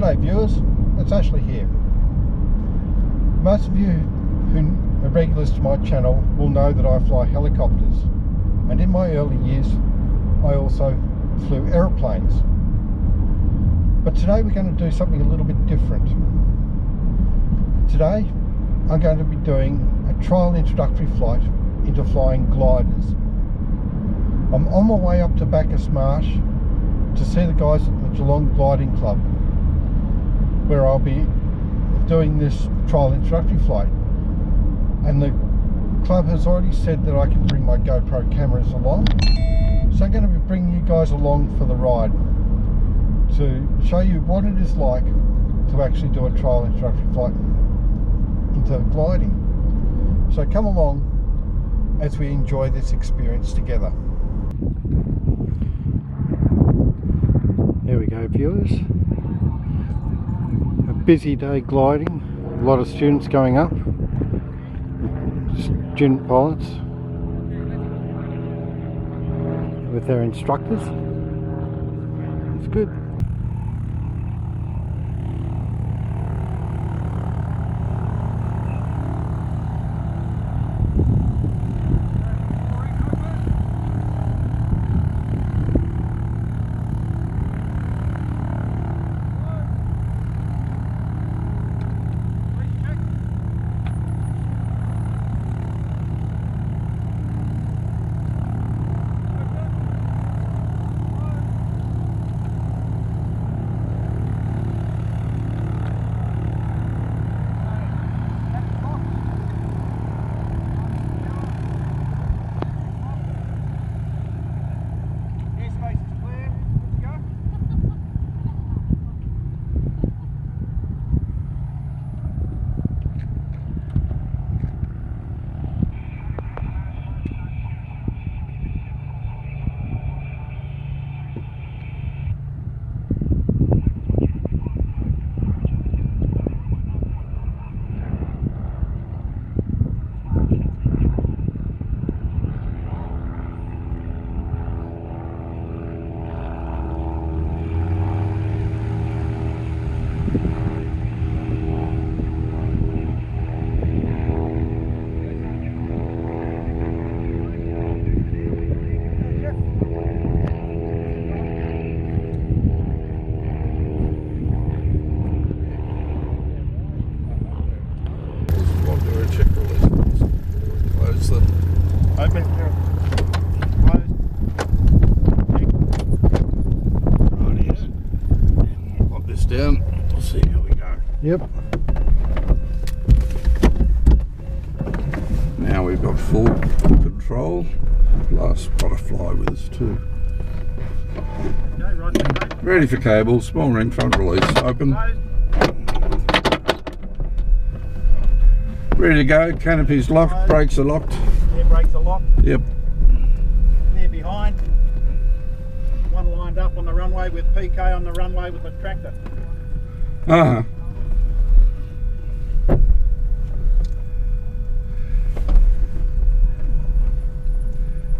G'day viewers, it's Ashley here. Most of you who are regulars to my channel will know that I fly helicopters, and in my early years I also flew aeroplanes. But today we're going to do something a little bit different. Today I'm going to be doing a trial introductory flight into flying gliders. I'm on my way up to Bacchus Marsh to see the guys at the Geelong Gliding Club, where I'll be doing this trial introductory flight. And the club has already said that I can bring my GoPro cameras along, so I'm going to be bringing you guys along for the ride to show you what it is like to actually do a trial introductory flight into gliding. So come along as we enjoy this experience together. There we go, viewers. A busy day gliding, a lot of students going up, student pilots with their instructors. It's good. Open. Rightio. Pop this down. We'll see how we go. Yep. Now we've got full control. Plus got a fly with us too. Ready for cable. Small ring front release. Open. Ready to go. Canopy's locked. Brakes are locked. Air brakes are locked. Yep. There behind. One lined up on the runway with PK on the runway with the tractor. Uh-huh.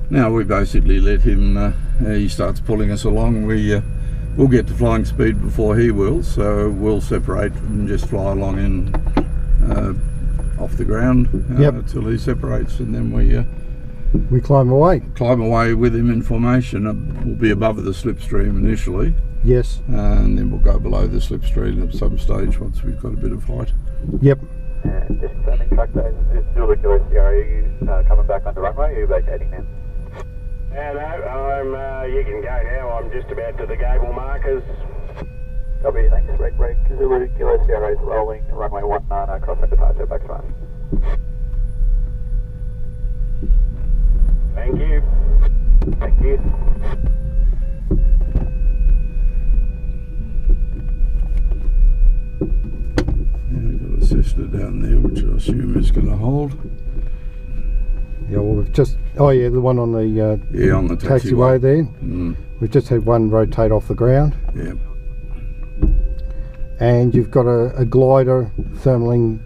Now we basically let him, he starts pulling us along. We'll get to flying speed before he will, so we'll separate and just fly along in off the ground till he separates, and then we climb away. Climb away with him in formation. We'll be above the slipstream initially. Yes. And then we'll go below the slipstream at some stage once we've got a bit of height. Yep. And just confirming track days is still the Kilo Sierra. Are you coming back on the runway or are you vacating now? No, you can go now. I'm just about to the gable markers. Copy, thanks. Break. Zulu Kilo Sierra is rolling runway 19 crossing departure back to us. Thank you. Thank you. We've got a Cessna down there, which I assume is going to hold. Yeah, well, we've just, oh yeah, the one on the on the taxiway there. Mm. We've just had one rotate off the ground. Yep. And you've got a glider thermaling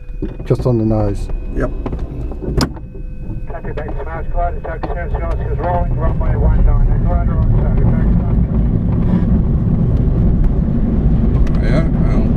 just on the nose. Yep. Country back to Mars glider, Tuck service is rolling, runway 19, glider on target, back to Yeah, well.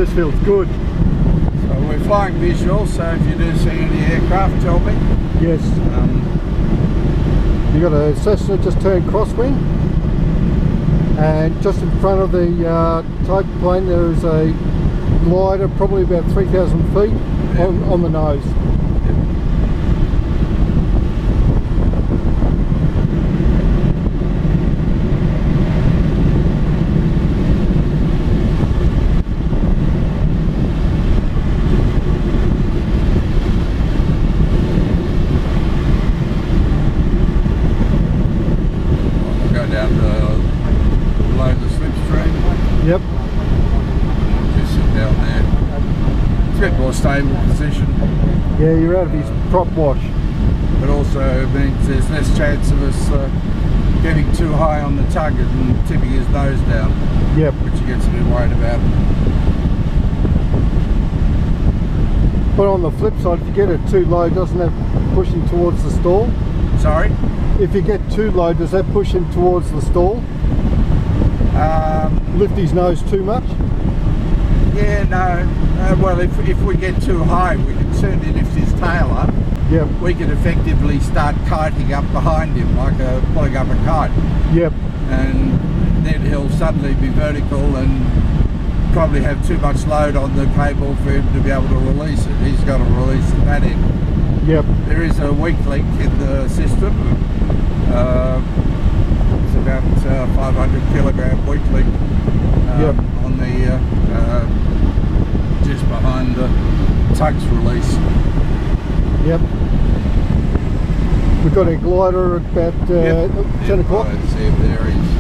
this feels good. So we're flying visual, so if you do see any aircraft, tell me. Yes. You got a Cessna just turned crosswind, and just in front of the type plane there is a glider, probably about 3,000 feet on the nose. Yep. Just sit down there. It's a bit more stable position. Yeah, you're out of his prop wash. But also means there's less chance of us getting too high on the tug and tipping his nose down. Yep. Which he gets a bit worried about. But on the flip side, if you get it too low, doesn't that push him towards the stall? Sorry? If you get too low, does that push him towards the stall? Lift his nose too much? Yeah, no. Well, if we get too high, we can certainly lift his tail up. Yep. We can effectively start kiting up behind him, like pulling up a kite. Yep. And then he'll suddenly be vertical and probably have too much load on the cable for him to be able to release it. He's got to release at that end. Yep. There is a weak link in the system. It's about 500 kilogram weak link yep. on the just behind the tug's release. Yep. We've got a glider at about 10 o'clock. See if there is.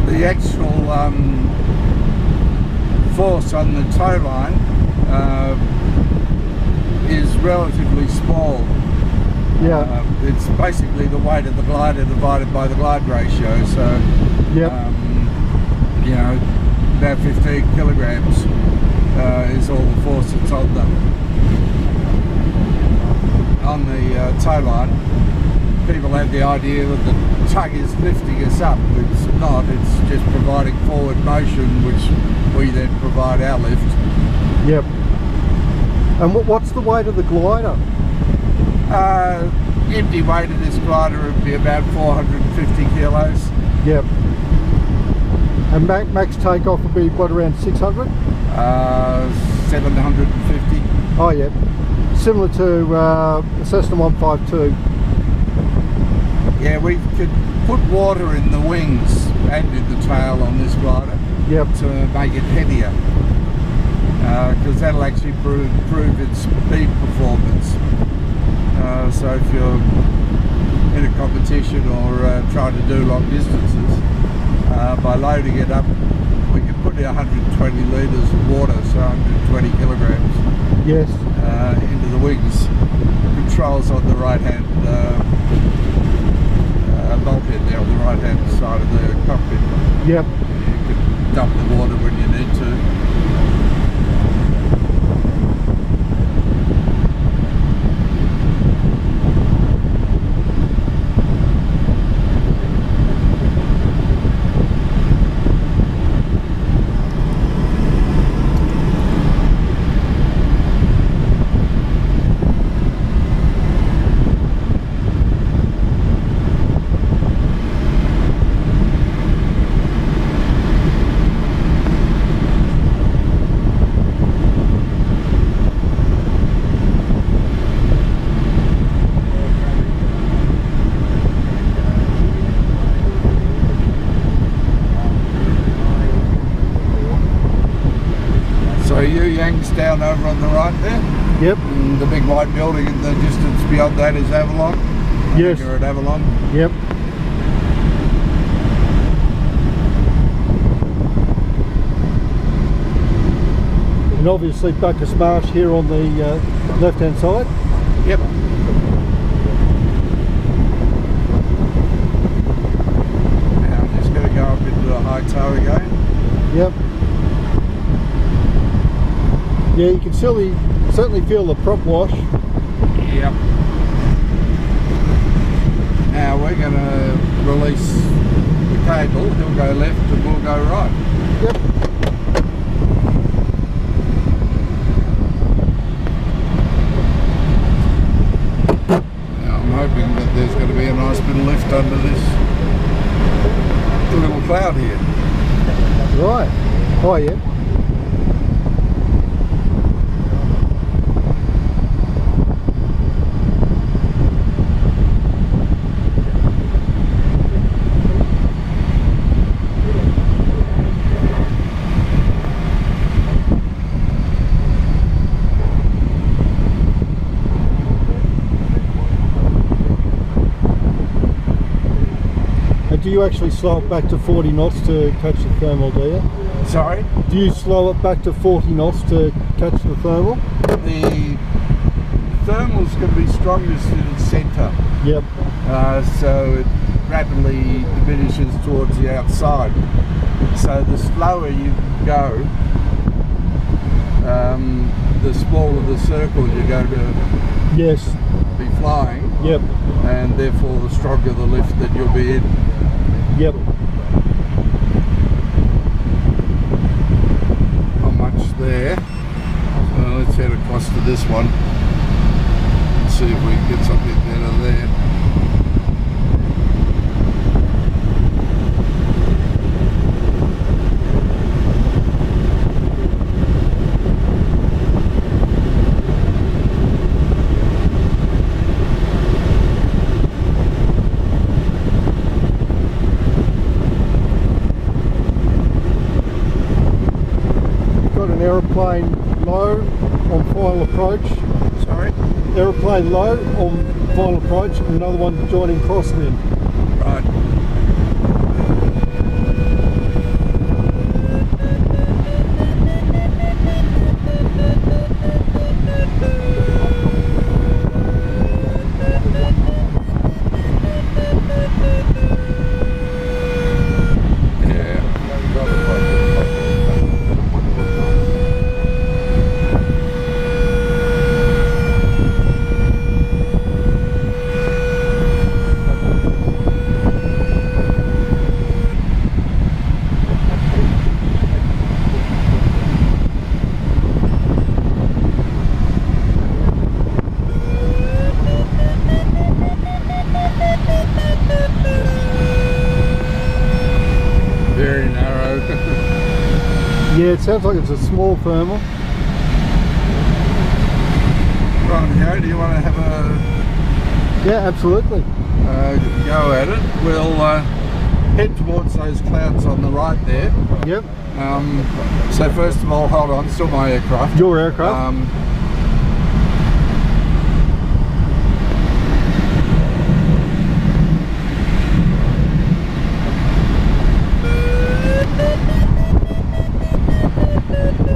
The actual force on the tow line is relatively small. Yeah. It's basically the weight of the glider divided by the glide ratio, so yep. You know, about 15 kilograms is all the force that's on the tow line. People have the idea that the tug is lifting us up. It's not, it's just providing forward motion, which we then provide our lift. Yep. And what's the weight of the glider? Empty weight of this glider would be about 450 kilos. Yep. And max takeoff would be what, around 600? 750. Oh yeah. Similar to the Cessna 152. Yeah, we could put water in the wings and in the tail on this glider. Yep. To make it heavier, because that'll actually improve its speed performance. So if you're in a competition or trying to do long distances, by loading it up, we can put in 120 litres of water, so 120 kilograms. Yes. Into the wings. Controls on the right hand bulkhead there on the right hand side of the cockpit. Yep. You can dump the water when you need to. Down over on the right there. Yep. And the big white building in the distance beyond that is Avalon. Yes. You're at Avalon. Yep. And obviously Bacchus Marsh here on the left hand side. Yep. Now I'm just going to go up into the high tow again. Yep. Yeah, you can certainly feel the prop wash. Yep. Now we're going to release the cable. He'll go left and we'll go right. Yep. Now I'm hoping that there's going to be a nice bit of lift under this little cloud here. Right. Oh yeah. Do you actually slow it back to 40 knots to catch the thermal, do you? Sorry? Do you slow it back to 40 knots to catch the thermal? The thermal's going to be strongest in its centre. Yep. So it rapidly diminishes towards the outside. So the slower you go, the smaller the circle you're going to Yes. be flying. Yep. And therefore the stronger the lift that you'll be in. Yep. Not much there. So let's head across to this one and see if we can get something better there. Aeroplane low on final approach. Sorry? Aeroplane low on final approach, and another one joining crosswind. Right. Yeah, it sounds like it's a small thermal. Right, do you want to have a Yeah, absolutely. go at it? We'll head towards those clouds on the right there. Yep. So first of all, hold on, still my aircraft. Your aircraft.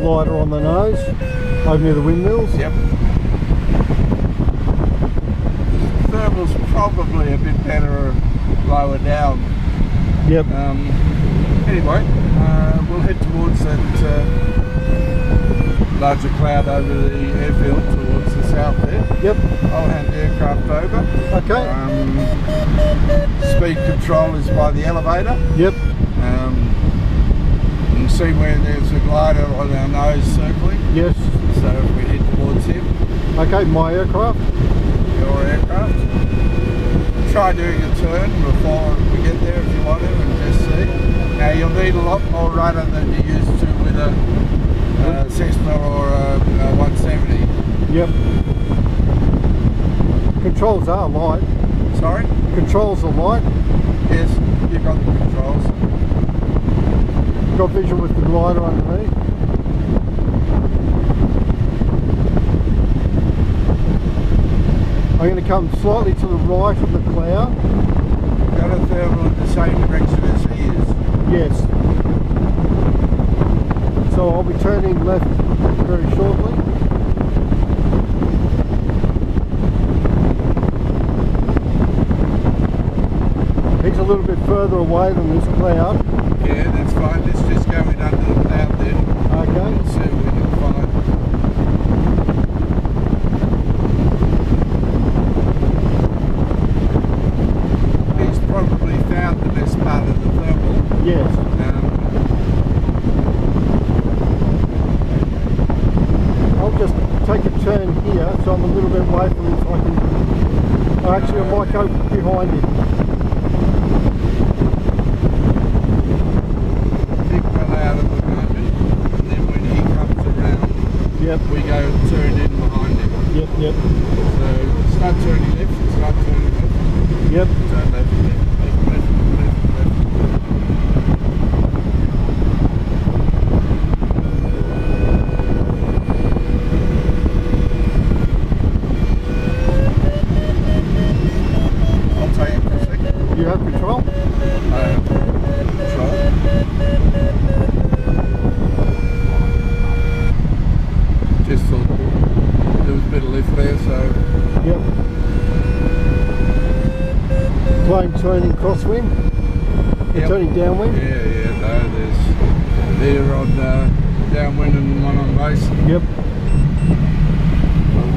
Lighter on the nose, over near the windmills. Yep. The thermal's probably a bit better lower down. Yep. Anyway, we'll head towards that larger cloud over the airfield towards the south there. Yep. I'll hand the aircraft over. Okay. Speed control is by the elevator. Yep. You can see where there's a glider on our nose circling. Yes. So if we head towards him. Okay, my aircraft. Your aircraft. Try doing a turn before we get there if you want to, and just see. Now you'll need a lot more rudder than you used to with a Cessna or a 170. Yep. Controls are light. Sorry? Controls are light. Yes, you've got the controls. Got vision with the glider underneath. I'm going to come slightly to the right of the cloud. Got a thermal in the same direction as he is. Yes. So I'll I'll be turning left very shortly. He's a little bit further away than this cloud. Yeah, that's fine. Let's just go in under the cloud then. Okay. We'll see what we can find. He's probably found the best part of the thermal. Yes. I'll just take a turn here, so I'm a little bit away from him, so I can. Actually, I might go behind him. Keep well out of the moment, and then when he comes around, Yep. we go turn in behind him. Yep. Yep. So start turning left, start turning left. Yep. Turn left, left, left, left, left, left. I'll take it for a second. You have control? I have control. Just thought there was a bit of lift there, so Yep. Plane turning crosswind? Yep. Turning downwind? yeah, no, they're on downwind and one on base. Yep.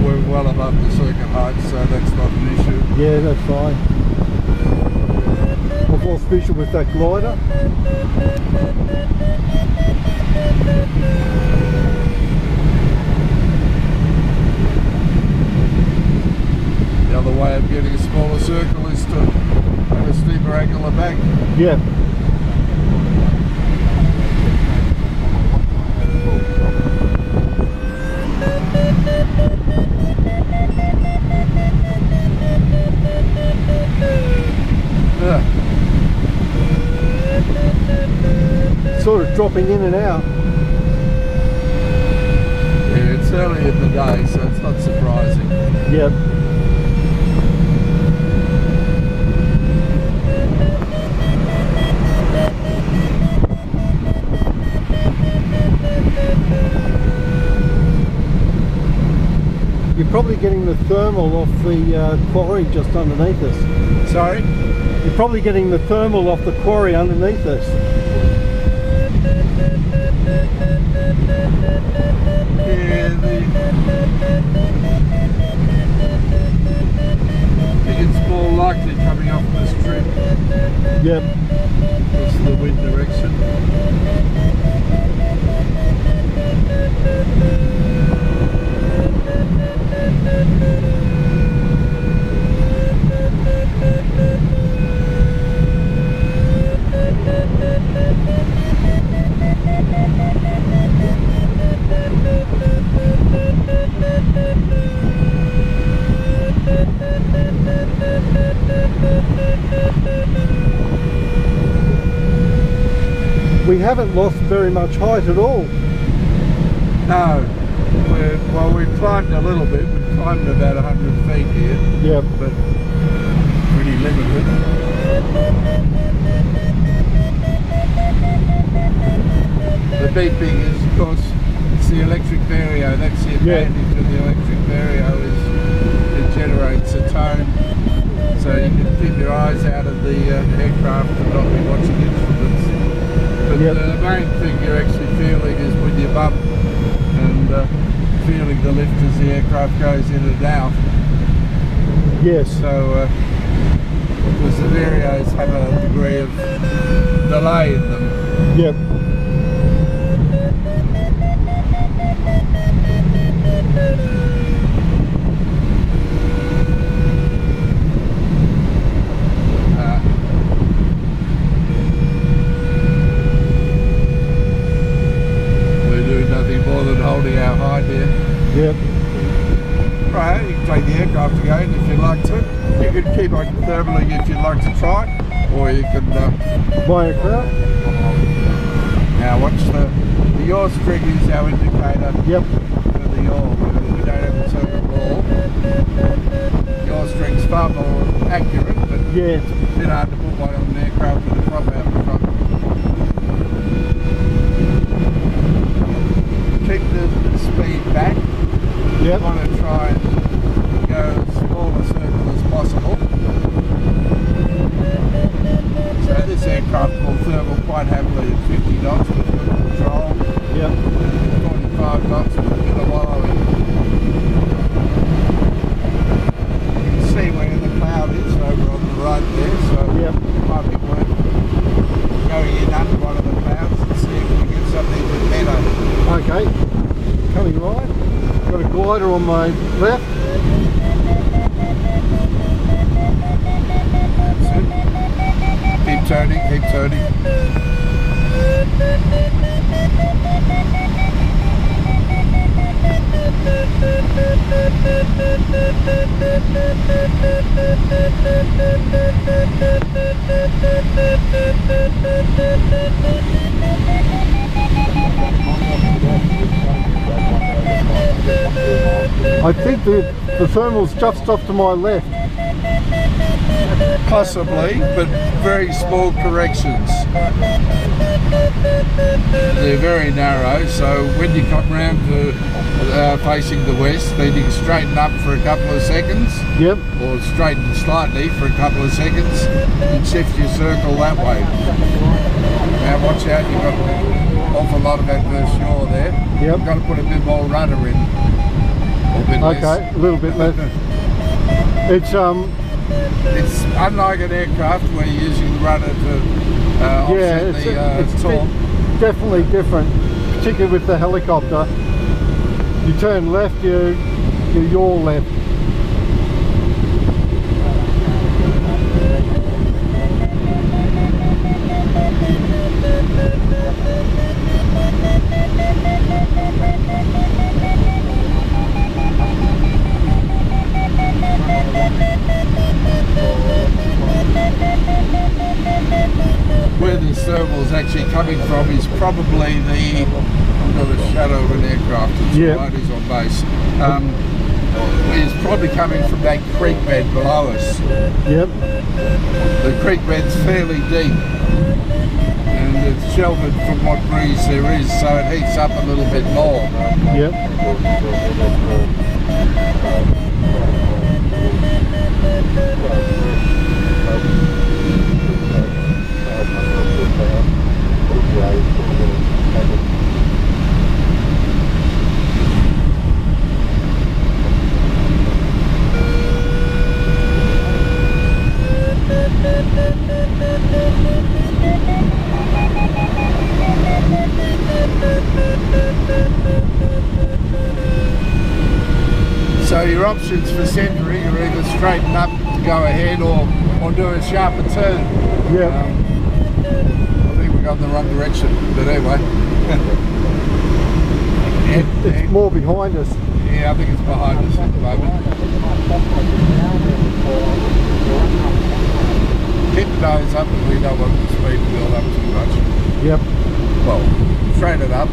We're well above the circuit height, so that's not an issue. Yeah, that's fine. I've lost visual with that glider. The other way of getting a smaller circle is to have a steeper angle of back. Yeah. Sort of dropping in and out. Yeah, it's early in the day, so it's not surprising. Yep. You're probably getting the thermal off the quarry just underneath us. Sorry? You're probably getting the thermal off the quarry underneath us. Yeah, I think it's more likely coming off the strip. Yep. That's the wind direction. We haven't lost very much height at all. No. Well, we've climbed a little bit. We've climbed about 100 feet here. Yep. But pretty limited. The beeping is, of course, it's the electric vario. That's the advantage of the electric vario, is it generates a tone, so you can keep your eyes out of the aircraft and not be watching instruments. But the main thing you're actually feeling is with your bum and feeling the lift as the aircraft goes in and out. Yes. So, because the varios have a degree of delay in them. Yep. We're doing nothing more than holding our height here. Yep. Right, you can take the aircraft again if you'd like to. You can keep on thermaling if you'd like to try, or you can My aircraft? now watch the yaw string is our indicator. Yep. For the yaw. We don't have a circuit ball. Yaw string's far more accurate, but Yeah. it's a bit hard to put one on an aircraft with a prop out the front. Yep. Want to try and go as small a circle as possible. So this aircraft will thermal quite happily at 50 knots with good control. Yep. 45 knots with a bit of wallowing. You can see where the cloud is over on the right there, so Yep. it might be worth going in under one of the clouds and see if we can get something a bit better. Okay. Coming right. Got a glider on my left. That's it. Keep turning, keep turning. I think the thermal's just off to my left. Possibly, but very small corrections. They're very narrow, so when you come round to facing the west, then you can straighten up for a couple of seconds. Yep. Or straighten slightly for a couple of seconds and shift your circle that way. Now watch out, you've got an awful lot of adverse yaw there. Yep. You've got to put a bit more rudder in. Or a bit less. Okay, a little bit less. It's It's unlike an aircraft where you're using the rudder to offset the torque. Definitely different, particularly with the helicopter. You turn left, you yaw left. Where this thermal is actually coming from is probably the, I've got a shadow of an aircraft, it's Yep. right, he's on base. It's probably coming from that creek bed below us. Yep. The creek bed's fairly deep and it's sheltered from what breeze there is, so it heats up a little bit more. Yep. So your options for centering are either straighten up to go ahead or do a sharper turn. Yep. I think we got in the wrong direction, but anyway. It's more behind us. Yeah, I think it's behind us at the moment. Keep the nose up and we don't want the speed to build up too much. Yep. Well, straighten it up.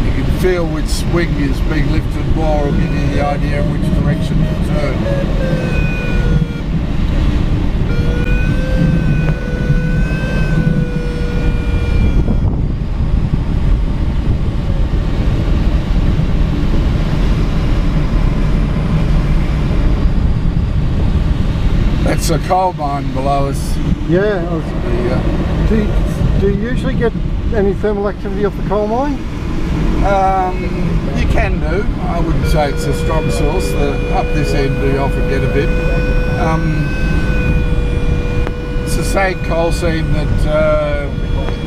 You can feel which wing is being lifted more, or give you the idea of which direction to turn. It's a coal mine below us. Yeah. The, Do you usually get any thermal activity off the coal mine? you can do. I wouldn't say it's a strong source. Up this end we often get a bit. It's the same coal seam that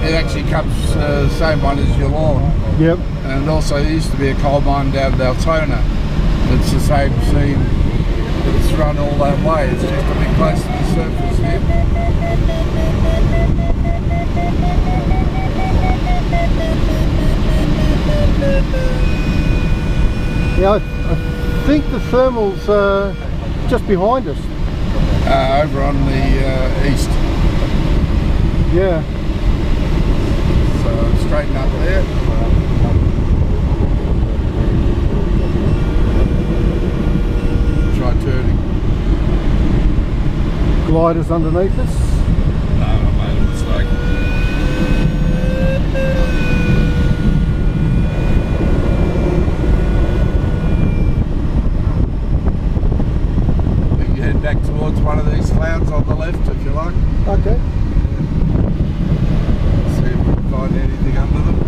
it actually comes the same one as Geelong. Yep. And also there used to be a coal mine down at Altona. It's the same seam. It's run all that way. It's just a bit close to the surface here. Yeah, I think the thermal's just behind us. Over on the east. Yeah. So straighten up there. Try turning. Gliders underneath us. No, I made a mistake. one of these clouds on the left, if you like. Okay. See if we can find anything under them.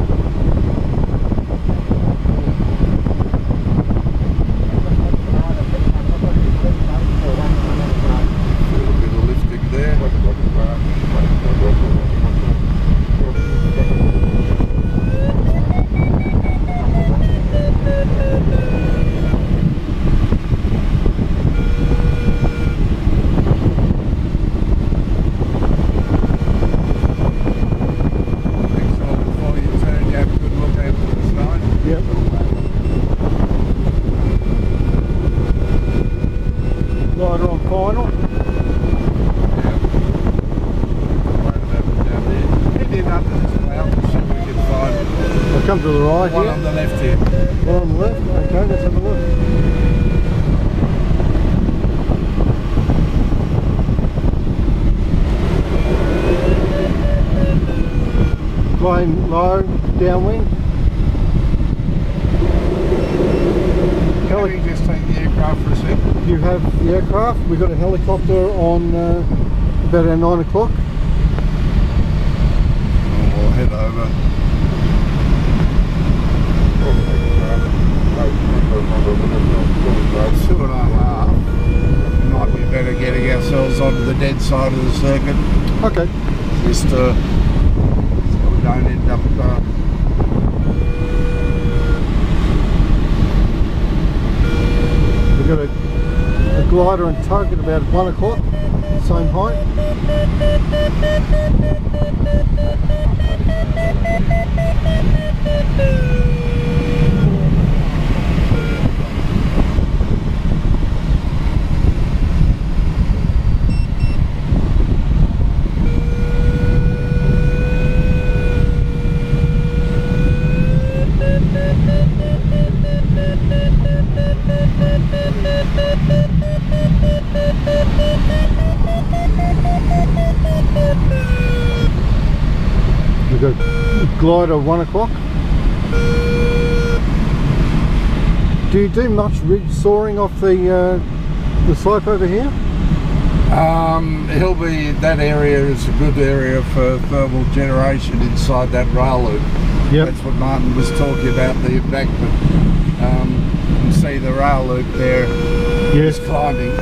A little bit of lifting there. Glider on final. I'll come to the right One here. on the left here. One on the left. Okay, let's have a look. Flying low, downwind. Can we just take the aircraft for a sec? You have the aircraft. We've got a helicopter on about our 9 o'clock. We'll head over. 2.5. Might be better getting ourselves onto the dead side of the circuit. Okay. Just so we don't end up. We've got a glider and tug at about 1 o'clock, same height. We've got a glider 1 o'clock. Do you do much ridge soaring off the slope over here? He'll be, that area is a good area for thermal generation inside that rail loop. Yep. That's what Martin was talking about, the embankment. You can see the rail loop there. Yes. Is climbing.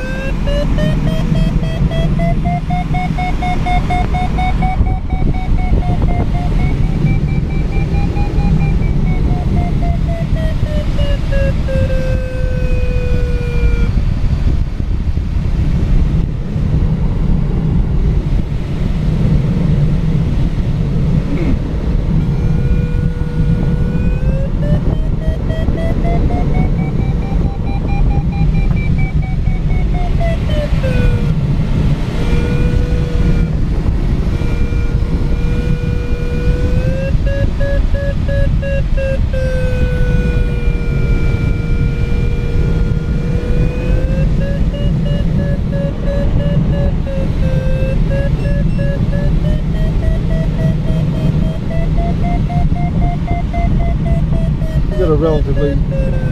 Got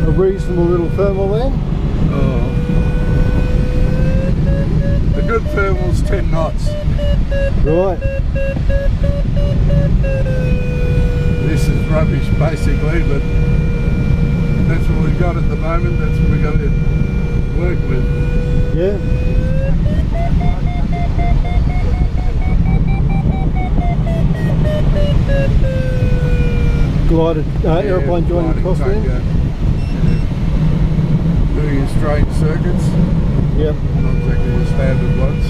a reasonable little thermal there. Oh. The good thermal's 10 knots. Right. This is rubbish basically, but that's what we've got at the moment. That's what we've got to work with. Yeah. Glider, aeroplane joining across there. Doing your straight circuits. Yep. Not exactly the standard ones.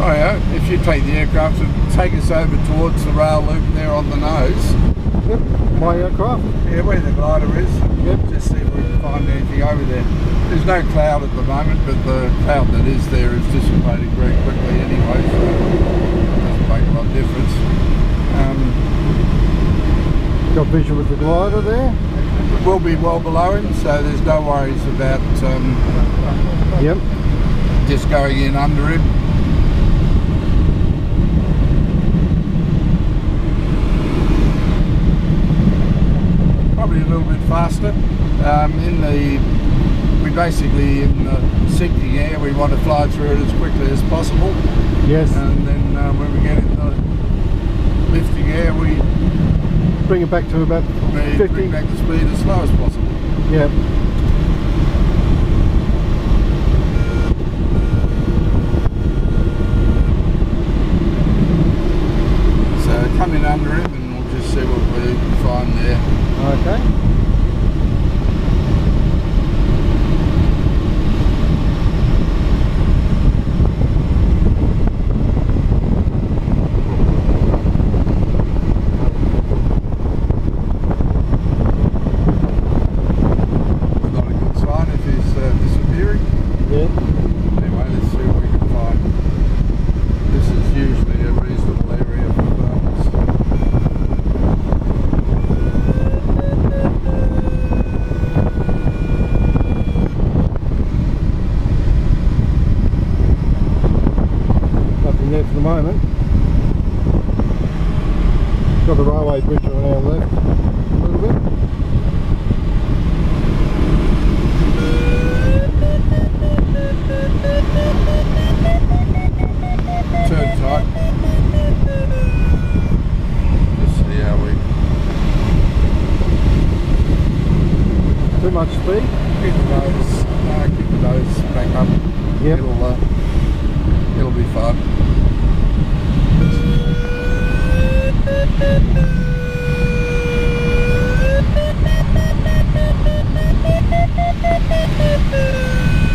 Oh yeah, if you take the aircraft and take us over towards the rail loop there on the nose. Yep. My aircraft. Yeah, where the glider is. Yep. Just see if we can find anything over there. There's no cloud at the moment, but the cloud that is there is dissipating very quickly anyway, so it doesn't make a lot of difference. Got visual with the glider there. We'll be well below him, so there's no worries about Yep. just going in under him. little bit faster. We basically, in the sinking air, we want to fly through it as quickly as possible. Yes. And then when we get in the lifting air, we Bring it back to about 50. bring back the speed as slow as possible. Yeah. So come in under him and we'll just see what we find there. Okay. Not a good sign if he's disappearing. Yeah. Anyway, let's see what we can find. This is usually a reasonable area for thermals. Nothing there for the moment. Got the railway bridge on our left a little bit. Turn tight. Just see how we Too much speed. keep the nose back up. Yep. It'll be fun.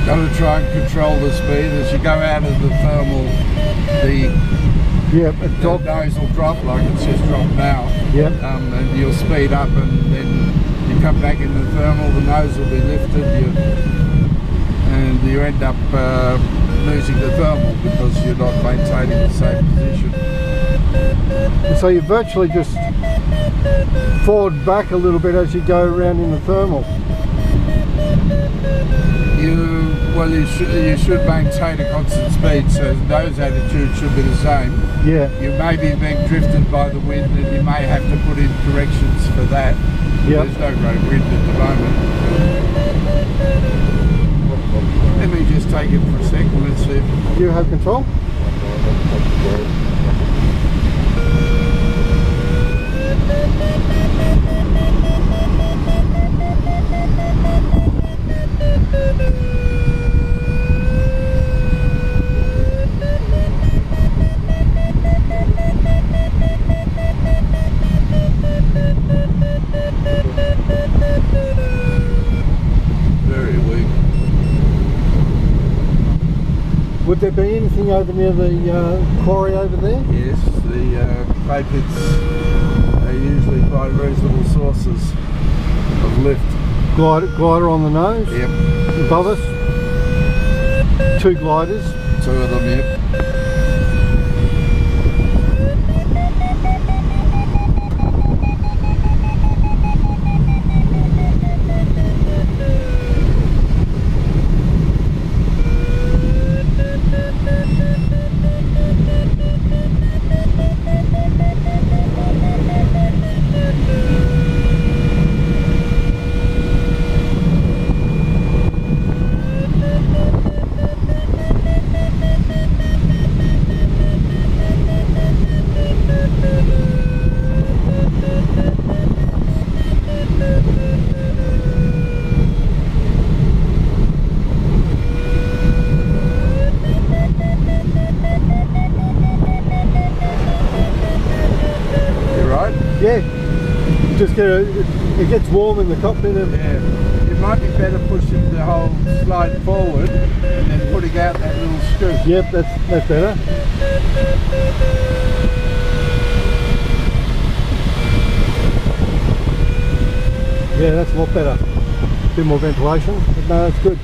Got to try and control the speed as you go out of the thermal. The Yep, it dropped. nose will drop like it's just dropped now. Yep. And you'll speed up, and then you come back in the thermal. The nose will be lifted, and you end up losing the thermal because you're not maintaining the same position. So you virtually just forward back a little bit as you go around in the thermal. You should maintain a constant speed, so the nose attitude should be the same. Yeah. You may be being drifted by the wind, and you may have to put in corrections for that. Yep. There's no great wind at the moment. Let me just take it for a second. Let's see. Do you have control? Very weak. Would there be anything over near the quarry over there? Yes, the clay pits are usually quite reasonable sources of lift. Glider on the nose? Yep. Above us? 2 gliders? 2 of them, yep. Yeah. Just it gets warm in the cockpit. Yeah. It might be better pushing the whole slide forward and then putting out that little scoop. Yep, that's better. Yeah, that's a lot better. A bit more ventilation, but no, that's good.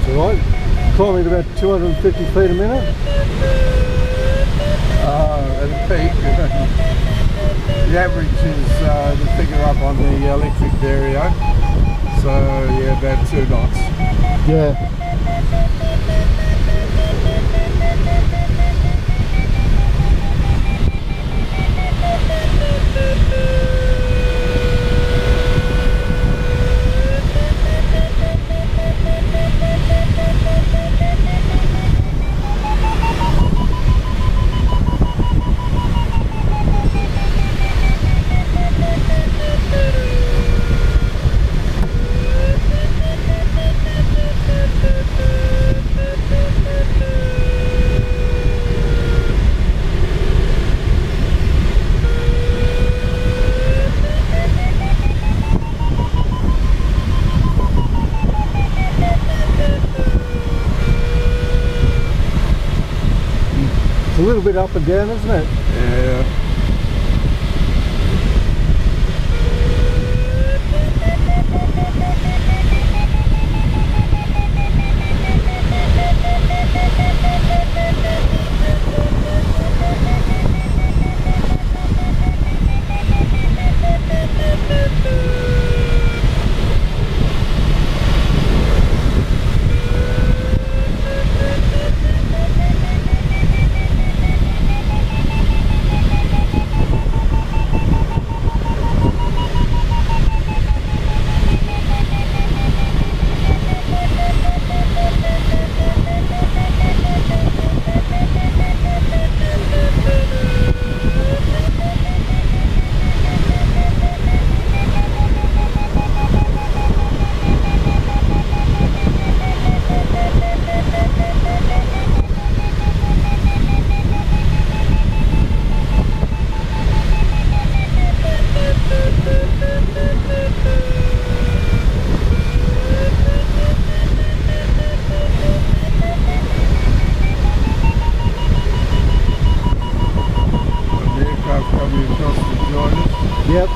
That's alright. Climbing about 250 feet a minute. At a peak, the average is the figure up on the electric stereo. So yeah, about 2 knots. Yeah. It's a little bit up and down, isn't it? Yeah. Yep.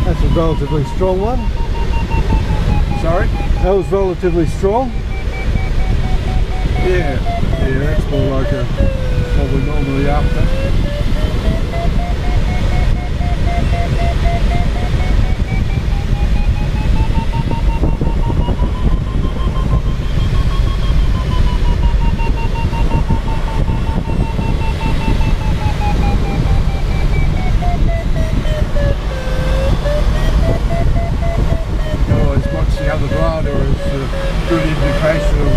That's a relatively strong one. Sorry? That was relatively strong. Yeah, that's more like what we're normally after. The other rider is a good indication of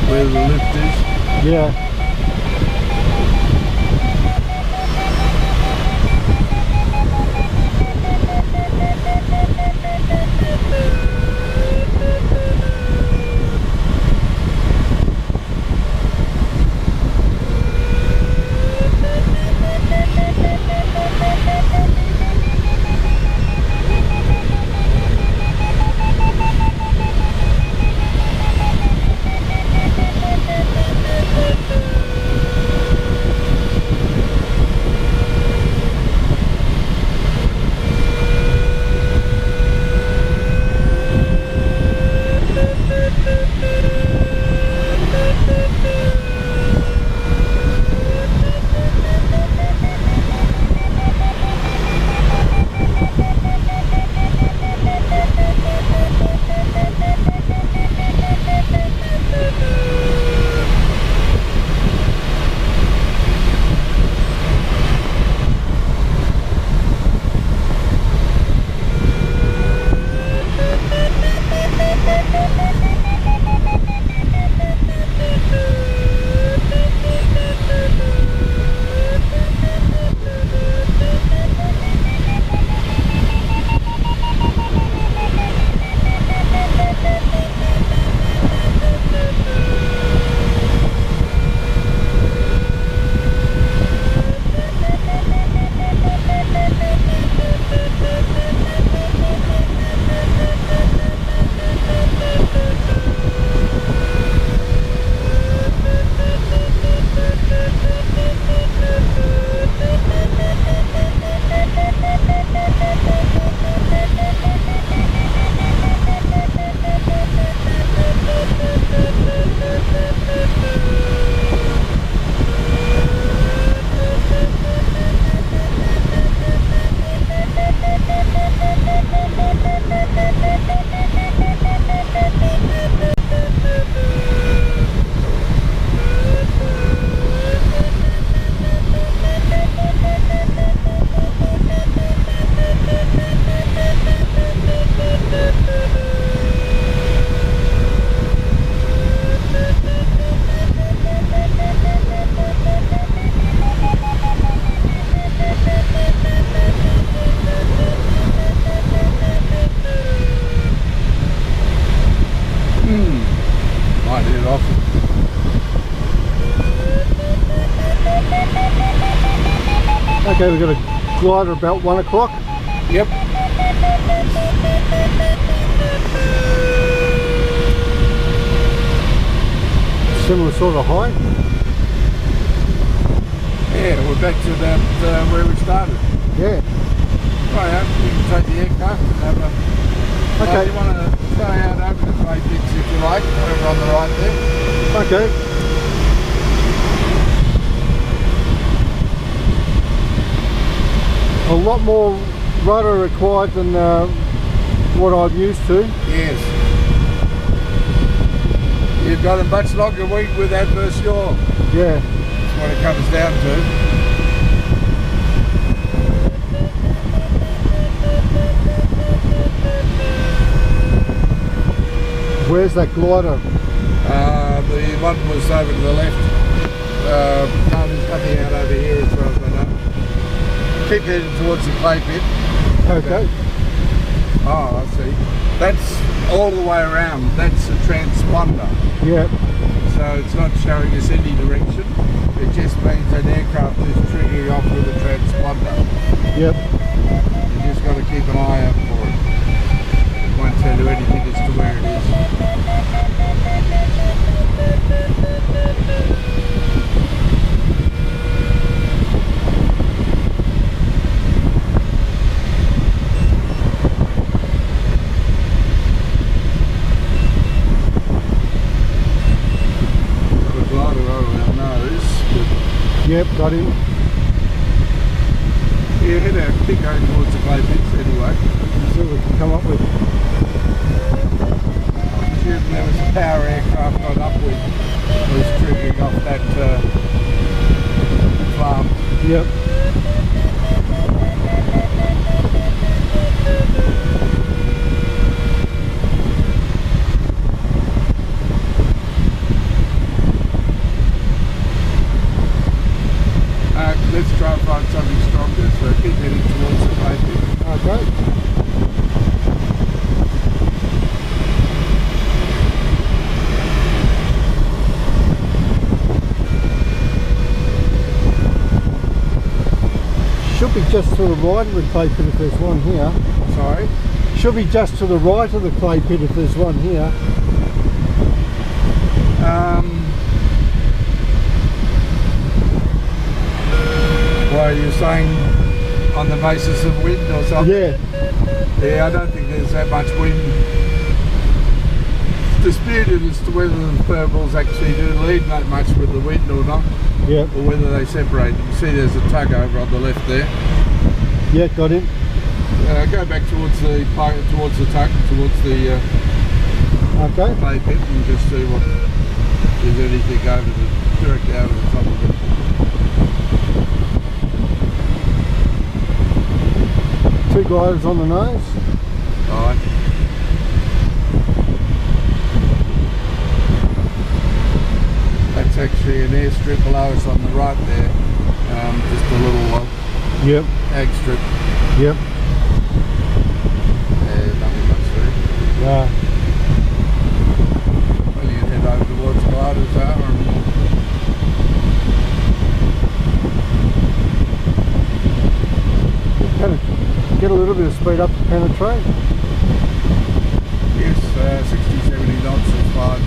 where the lift is. Yeah. Okay, we've got a glider about 1 o'clock. Yep. Similar sort of height. Yeah, we're back to about where we started. Yeah. Right, you can take the aircraft and have a... Okay. You want to stay out over the clay pits if you like, over on the right there. Okay. A lot more rudder required than what I'm used to. Yes. You've got a much longer wing with adverse yaw. Yeah. That's what it comes down to. Where's that glider? The one was over to the left. No, there's nothing out over here as far as I know. Keep heading towards the clay pit. Okay. Oh, I see. That's all the way around. That's a transponder. Yeah. So it's not showing us any direction. It just means an aircraft is triggering off with a transponder. Yep. You just got to keep an eye out for it. It won't tell you anything as to where it is. Yep, got him. Yeah, head out, keep going towards the clay pits anyway. See what we can come up with. I'm assuming there was a power aircraft got up with, was triggering off that farm. Yep. Let's try and find something stronger, so keep heading towards the clay pit. Okay. Should be just to the right of the clay pit if there's one here. Sorry? Should be just to the right of the clay pit if there's one here. Well, you're saying on the basis of wind or something? Yeah. Yeah, I don't think there's that much wind. It's disputed as to whether the thermals actually do lead that much with the wind or not. Yeah. Or whether they separate. You can see there's a tug over on the left there. Yeah, got him. Go back towards the tug, towards the Okay. clay pit and just see what there's anything over the directly over the top of it. Two gliders on the nose. Right. That's actually an airstrip below us on the right there. Just a little Yep. ag strip. Yep. Nothing much there. Yeah. Well, you can head over towards gliders and Get a little bit of speed up to penetrate. yes, 60-70 knots is fine.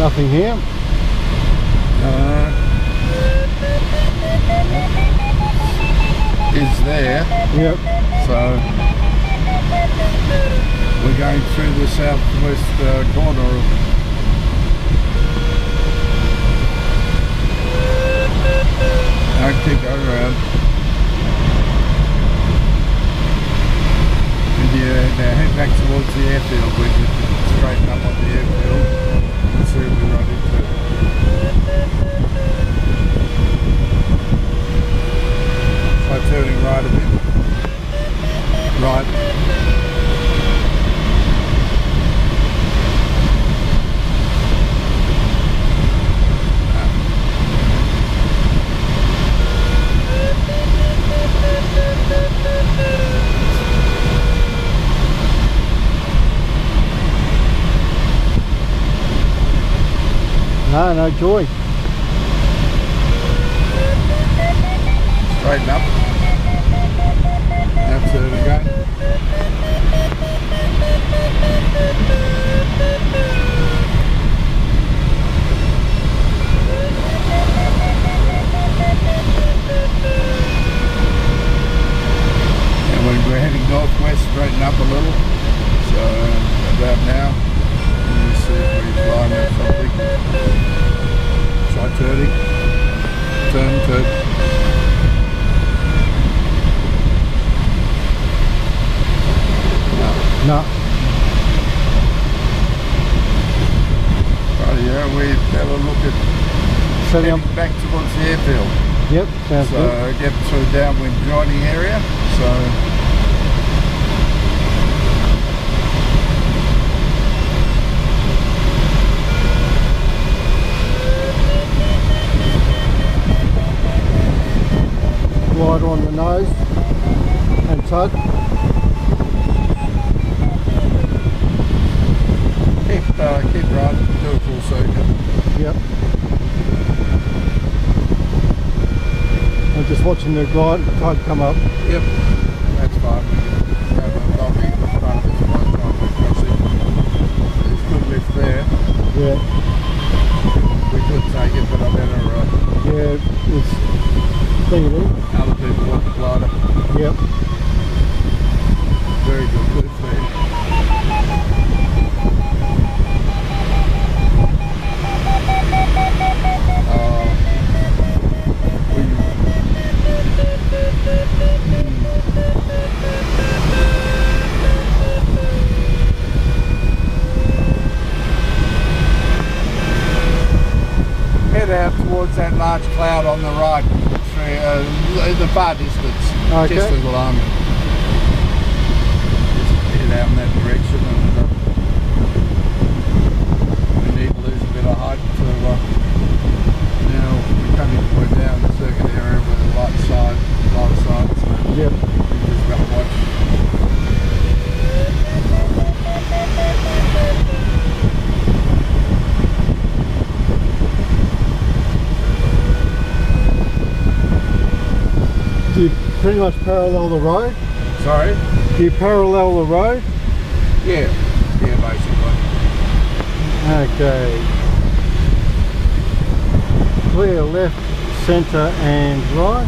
Nothing here. Is there. Yep. So we're going through the southwest corner of keep going around. And now head back towards the airfield. We can straighten up on the airfield and see if we run into it. Try turning right a bit. Right. No joy. Straighten up. Now turn again. And we're heading northwest, straighten up a little. So about now. You see if we fly or something. Try turning. Turn. No. Right, yeah, we have a look at heading back towards the airfield. Yep, sounds good. So get through the downwind joining area. So Glider on the nose and tug. keep right, do a full circuit. Yep. I'm just watching the tug come up. Yep, that's fine. We can have a lobby in front of us by the time we cross it. There's good lift there. Yeah. We could take it, but I better Yeah, it's thingy. other people want the glider. Yep. Very good lift there. Head out towards that large cloud on the right, through the far distance, Okay. just a little army. Just head out in that direction, and we need to lose a bit of height to now we're down the circuit area with the light side, so Yep. we just got to watch. Do you pretty much parallel the road? Sorry? Do you parallel the road? Yeah, basically. Okay. Clear left, centre and right.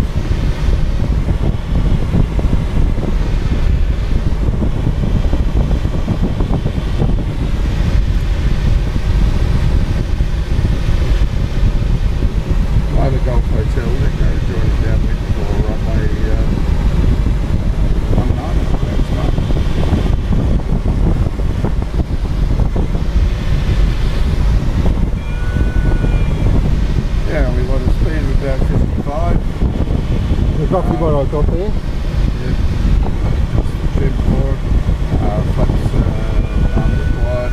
By the Golf Hotel, they're going to join us down there for runway 19. That's fine. Yeah, we want a speed of about 55. That's roughly what I got there. Yeah. Trim forward, flaps unrequired.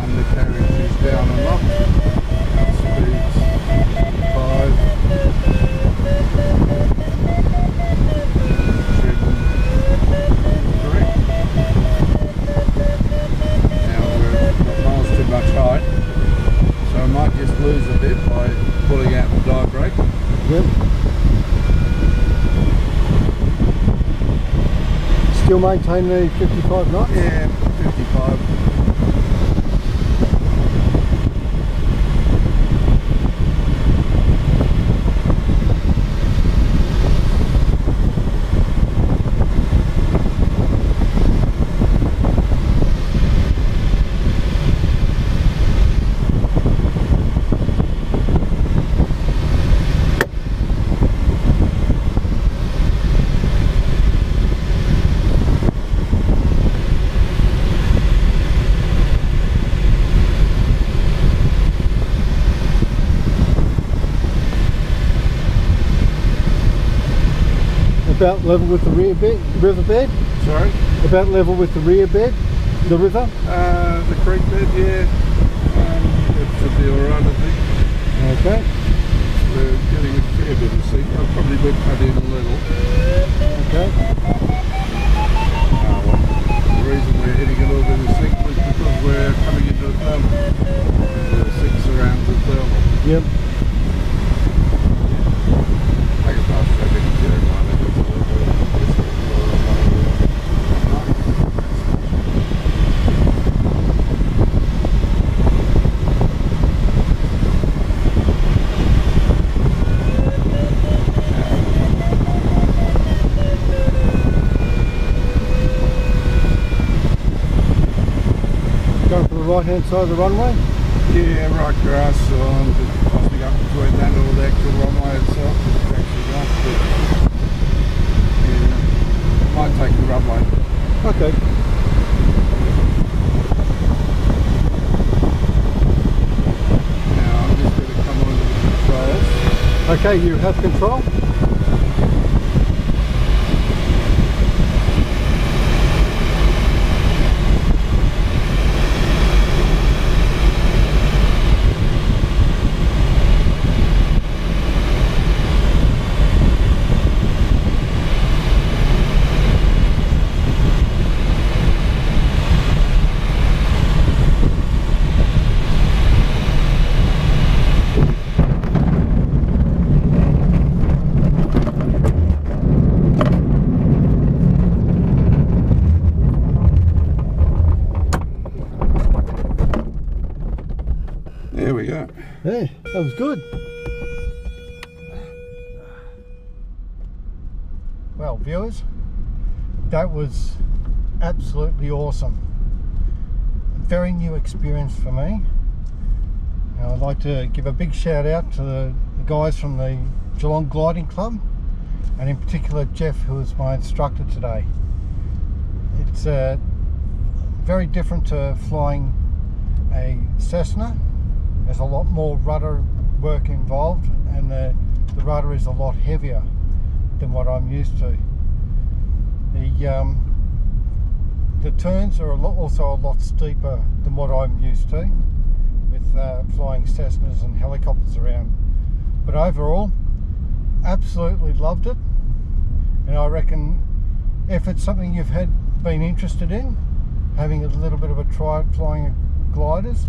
Undercarriage is down and locked. Speeds 5. Trim correct. Now we've got miles too much height, so I might just lose a bit by pulling out the dive brake. Yep. Still maintain the 55 knots? Yeah, 55. About level with the riverbed? Sorry? About level with the riverbed? The river? The creek bed, yeah. It should be alright, I think. Okay. We're getting a fair bit of sink. I'll probably will cut in a little. Okay. The reason we're hitting a little bit of sink was because we're coming into the thermal. The sink surrounds the thermal. Yep. I guess I'll show you the one. It's a little bit. Going for the right hand side of the runway? Yeah, right grass on, crossing up between that or the actual runway itself. It's actually not, but yeah, might take the runway. Okay. Now I'm just going to come on to the controls. Okay, you have control. There we go. Yeah, that was good. Well, viewers, that was absolutely awesome. A very new experience for me. Now, I'd like to give a big shout out to the guys from the Geelong Gliding Club, and in particular Jeff, who was my instructor today. It's very different to flying a Cessna. There's a lot more rudder work involved, and the rudder is a lot heavier than what I'm used to. The turns are also a lot steeper than what I'm used to with flying Cessnas and helicopters around. But overall, absolutely loved it, and I reckon if it's something you've been interested in, having a little bit of a try at flying gliders,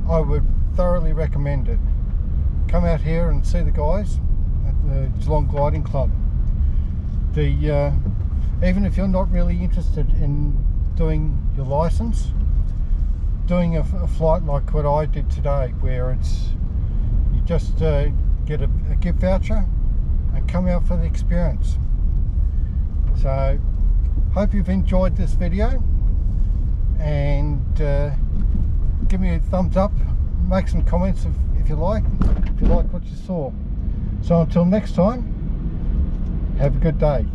I would thoroughly recommend it. Come out here and see the guys at the Geelong Gliding Club. Even if you're not really interested in doing your license, doing a flight like what I did today, where you just get a gift voucher and come out for the experience. So hope you've enjoyed this video, and give me a thumbs up, make some comments if you like what you saw. So until next time, have a good day.